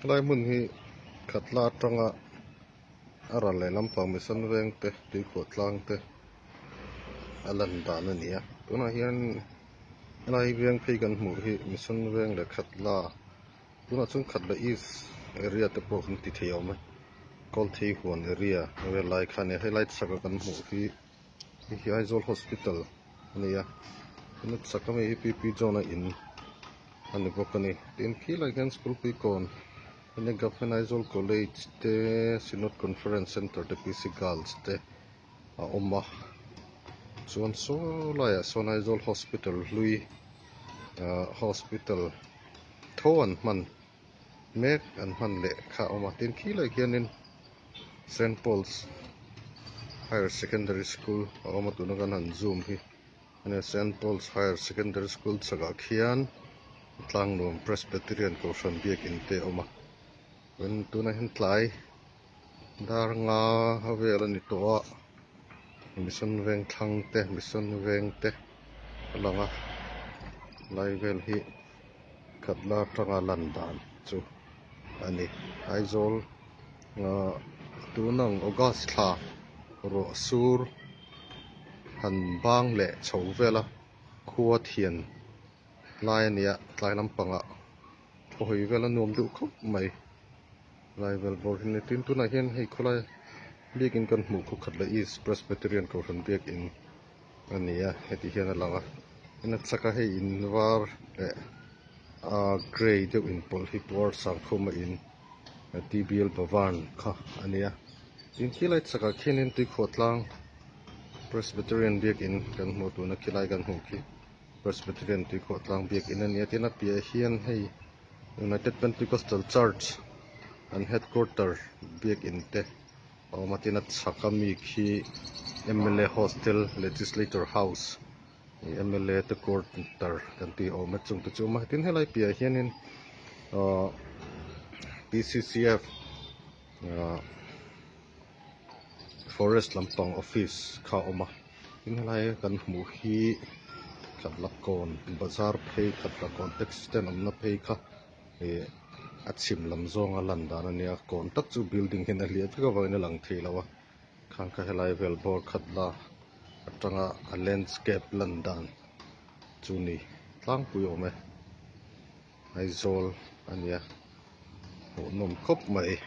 lai mun hi khatla tanga ara le lampang mission veng te ti ko tlang te alan dan ania tuna hian lai veng phei kan hmu hi mission veng le khatla tuna chung khatla east area te pawh kan ti thei awm e kol thei huan area ve lai khan e highlight saka kan hmu hi Aizawl hospital ania tuna sakami hi pp zone in ani bawk ani tin khi lai hian school pui kon ane government Aizawl college te Synod conference center te PC girls te a awma chuan saw laia sawn Aizawl hospital hlui hospital tho an hman mek an hman leh kha awma tin khi lai hianin St Paul's Higher Secondary School a awma tuna kan han zoom hi ane St Paul's Higher Secondary School chakah khian tlang nuam Presbyterian ko hran biakin te awma wen tuna hin tlai dar nga havel ani towa mission veng thlang te mission veng te alanga lai vel hi khatla tanga lan dan chu ani Aizawl tunang August thla ro sur han bang le chho vela khuwa thian lai ania tlai lampanga hoi vela nuam du khop mai lai vel bor hin tin tuna hian hei khulai biakin kan hmu khu khatla East Presbyterian ko hran biakin ania heti hian alanga ina chaka hei in var le grey deuh in pawlh hi puar sang khawma in TBL Bavan kha ania tin khilai chaka khianin tui khawtlang Presbyterian biakin kan hmu tuna khilai kan hmu khi Presbyterian tui khawtlang biakin ania tin a piah hian hei United Pentecostal Church an headquarter biakin te awmatin a chhakami khi MLA hostel legislator house MLA te quarter kan ti awm chung te chu ma tin helai piah hianin PCCF forest lampang office kha awma tin helai kan hmu hi khatlakon bazar phei khatlakon taxi stand awmna phei kha a chim lam zawng a lan dan ania kon tak chu building hin a hliah vek avangin a lang thei lowa khang kha helai vel bor khatla atanga a landscape lan dan chu ni tlang pui awm e Aizawl ania hmuh nawm khawp mai